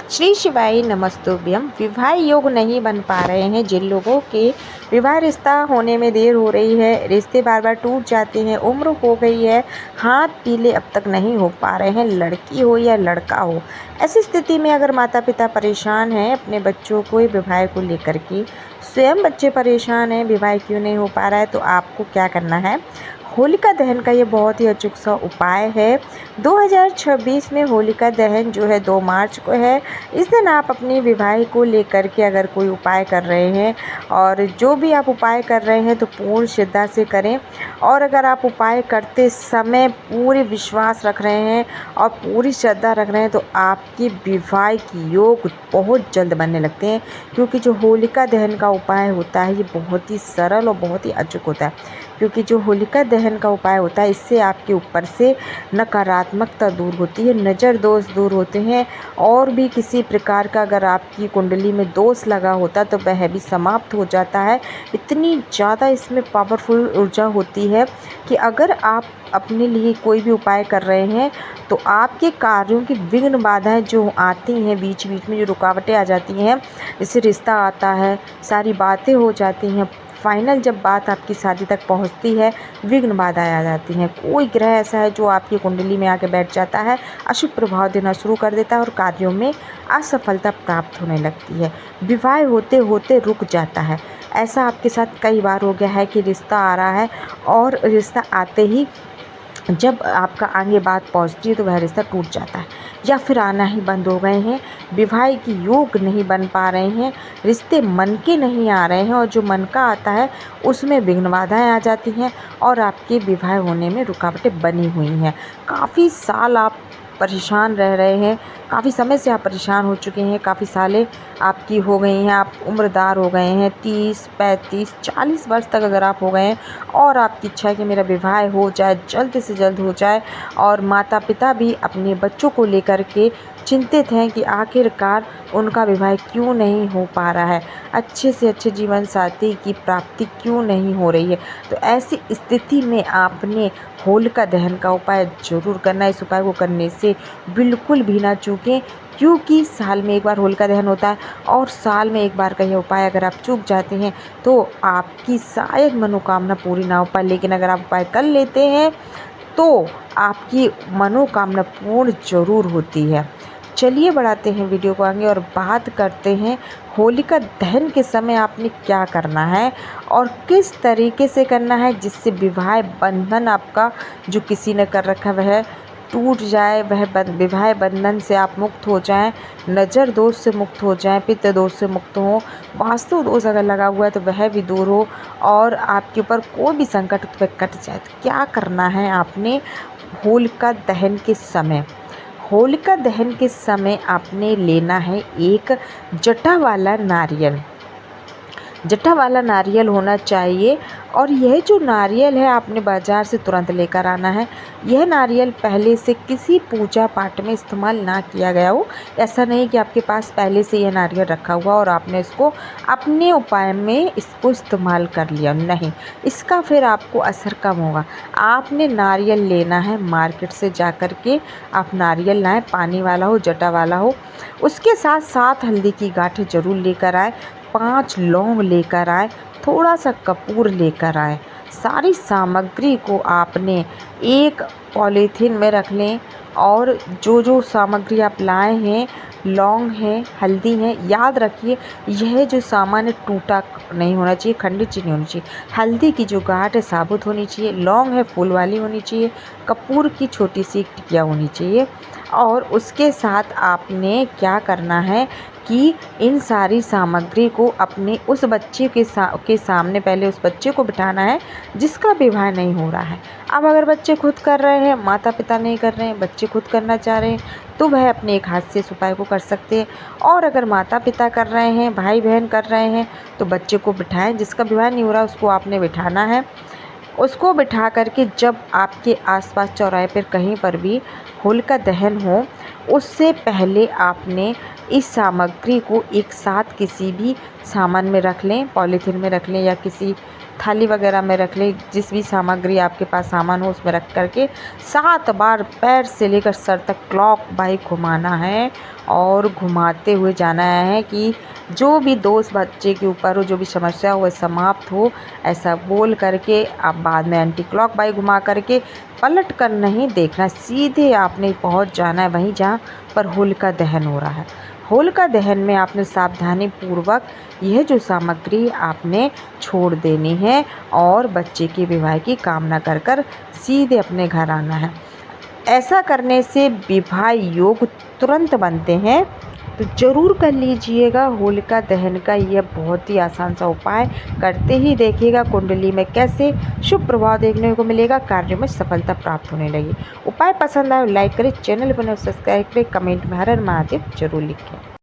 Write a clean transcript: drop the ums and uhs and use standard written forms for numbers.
श्री शिवाय नमस्तुभ्यम। विवाह योग नहीं बन पा रहे हैं, जिन लोगों के विवाह रिश्ता होने में देर हो रही है, रिश्ते बार बार टूट जाते हैं, उम्र हो गई है, हाथ पीले अब तक नहीं हो पा रहे हैं, लड़की हो या लड़का हो, ऐसी स्थिति में अगर माता पिता परेशान हैं अपने बच्चों को विवाह को लेकर के, स्वयं बच्चे परेशान हैं विवाह क्यों नहीं हो पा रहा है, तो आपको क्या करना है। होलिका दहन का ये बहुत ही अचूक सा उपाय है। 2026 में होलिका दहन जो है 2 मार्च को है। इस दिन आप अपने विवाह को लेकर के अगर कोई उपाय कर रहे हैं, और जो भी आप उपाय कर रहे हैं तो पूर्ण श्रद्धा से करें। और अगर आप उपाय करते समय पूरे विश्वास रख रहे हैं और पूरी श्रद्धा रख रहे हैं, तो आपकी विवाह की योग बहुत जल्द बनने लगते हैं। क्योंकि जो होलिका दहन का उपाय होता है ये बहुत ही सरल और बहुत ही अचूक होता है। क्योंकि जो होलिका दहन का उपाय होता है, इससे आपके ऊपर से नकारात्मकता दूर होती है, नज़र दोष दूर होते हैं, और भी किसी प्रकार का अगर आपकी कुंडली में दोष लगा होता तो वह भी समाप्त हो जाता है। इतनी ज़्यादा इसमें पावरफुल ऊर्जा होती है कि अगर आप अपने लिए कोई भी उपाय कर रहे हैं तो आपके कार्यों की विघ्न बाधाएं जो आती हैं, बीच बीच में जो रुकावटें आ जाती हैं, जैसे रिश्ता आता है, सारी बातें हो जाती हैं, फाइनल जब बात आपकी शादी तक पहुंचती है, विघ्न बाधाएं आ जाती हैं। कोई ग्रह ऐसा है जो आपकी कुंडली में आके बैठ जाता है, अशुभ प्रभाव देना शुरू कर देता है और कार्यों में असफलता प्राप्त होने लगती है, विवाह होते होते रुक जाता है। ऐसा आपके साथ कई बार हो गया है कि रिश्ता आ रहा है और रिश्ता आते ही जब आपका आगे बात पहुंचती है तो वह रिश्ता टूट जाता है, या फिर आना ही बंद हो गए हैं, विवाह की योग नहीं बन पा रहे हैं, रिश्ते मन के नहीं आ रहे हैं, और जो मन का आता है उसमें विघ्न बाधाएं आ जाती हैं और आपके विवाह होने में रुकावटें बनी हुई हैं। काफ़ी साल आप परेशान रह रहे हैं, काफ़ी समय से आप परेशान हो चुके हैं, काफ़ी सालें आपकी हो गई हैं, आप उम्रदार हो गए हैं, 30, 35, 40 वर्ष तक अगर आप हो गए हैं और आपकी इच्छा है कि मेरा विवाह हो जाए, जल्द से जल्द हो जाए, और माता पिता भी अपने बच्चों को लेकर के चिंतित हैं कि आखिरकार उनका विवाह क्यों नहीं हो पा रहा है, अच्छे से अच्छे जीवन साथी की प्राप्ति क्यों नहीं हो रही है। तो ऐसी स्थिति में आपने होलिका दहन का उपाय ज़रूर करना है। इस उपाय को करने से बिल्कुल भी ना चूकें, क्योंकि साल में एक बार होलिका दहन होता है, और साल में एक बार का यह उपाय अगर आप चूक जाते हैं तो आपकी शायद मनोकामना पूरी ना हो पाए, लेकिन अगर आप उपाय कर लेते हैं तो आपकी मनोकामना पूर्ण ज़रूर होती है। चलिए बढ़ाते हैं वीडियो को आगे और बात करते हैं होलिका दहन के समय आपने क्या करना है और किस तरीके से करना है, जिससे विवाह बंधन आपका जो किसी ने कर रखा वह टूट जाए, वह विवाह बंधन से आप मुक्त हो जाएं, नज़र दोष से मुक्त हो जाएं, पितृ दोष से मुक्त हो, वास्तु दोष अगर लगा हुआ है तो वह भी दूर हो, और आपके ऊपर कोई भी संकट कट जाए। तो क्या करना है आपने होलिका दहन के समय। होलिका दहन के समय आपने लेना है एक जटा वाला नारियल। जटा वाला नारियल होना चाहिए, और यह जो नारियल है आपने बाज़ार से तुरंत लेकर आना है। यह नारियल पहले से किसी पूजा पाठ में इस्तेमाल ना किया गया हो। ऐसा नहीं कि आपके पास पहले से यह नारियल रखा हुआ और आपने इसको अपने उपाय में इसको इस्तेमाल कर लिया, नहीं, इसका फिर आपको असर कम होगा। आपने नारियल लेना है, मार्केट से जा कर के आप नारियल लाएँ, पानी वाला हो, जटा वाला हो। उसके साथ 7 हल्दी की गांठें ज़रूर लेकर आए, 5 लौंग लेकर आए, थोड़ा सा कपूर लेकर आए। सारी सामग्री को आपने एक पॉलीथीन में रख लें, और जो जो सामग्री आप लाए हैं, लौंग है, हल्दी है, याद रखिए यह जो सामान है टूटा नहीं होना चाहिए, खंडित चीज़ नहीं होनी चाहिए। हल्दी की जो गांठ है साबुत होनी चाहिए, लौंग है फूल वाली होनी चाहिए, कपूर की छोटी सी टिकिया होनी चाहिए। और उसके साथ आपने क्या करना है कि इन सारी सामग्री को अपने उस बच्चे के सामने, पहले उस बच्चे को बिठाना है जिसका विवाह नहीं हो रहा है। अब अगर बच्चे खुद कर रहे हैं, माता पिता नहीं कर रहे हैं, बच्चे खुद करना चाह रहे हैं, तो वह अपने एक हाथ से इस उपाय को कर सकते हैं। और अगर माता पिता कर रहे हैं, भाई बहन कर रहे हैं, तो बच्चे को बिठाएं, जिसका विवाह नहीं हो रहा उसको आपने बिठाना है। उसको बिठा करके जब आपके आसपास चौराहे पर कहीं पर भी होलिका दहन हो, उससे पहले आपने इस सामग्री को एक साथ किसी भी सामान में रख लें, पॉलीथीन में रख लें, या किसी थाली वगैरह में रख लें, जिस भी सामग्री आपके पास सामान हो उसमें रख कर के 7 बार पैर से लेकर सर तक क्लॉकवाइज घुमाना है और घुमाते हुए जाना है कि जो भी दोष बच्चे के ऊपर हो, जो भी समस्या हो, वह समाप्त हो। ऐसा बोल करके आप बाद में एंटी क्लॉकवाइज घुमा करके पलट कर नहीं देखना, सीधे आपने पहुंच जाना है वहीं जहां पर होलिका दहन हो रहा है। होलिका दहन में आपने सावधानी पूर्वक यह जो सामग्री आपने छोड़ देनी है और बच्चे के विवाह की कामना कर कर सीधे अपने घर आना है। ऐसा करने से विवाह योग तुरंत बनते हैं, तो ज़रूर कर लीजिएगा होलिका दहन का यह बहुत ही आसान सा उपाय। करते ही देखिएगा कुंडली में कैसे शुभ प्रभाव देखने को मिलेगा, कार्य में सफलता प्राप्त होने लगी। उपाय पसंद आए लाइक करें, चैनल बने सब्सक्राइब करें, कमेंट में हर हर महादेव जरूर लिखें।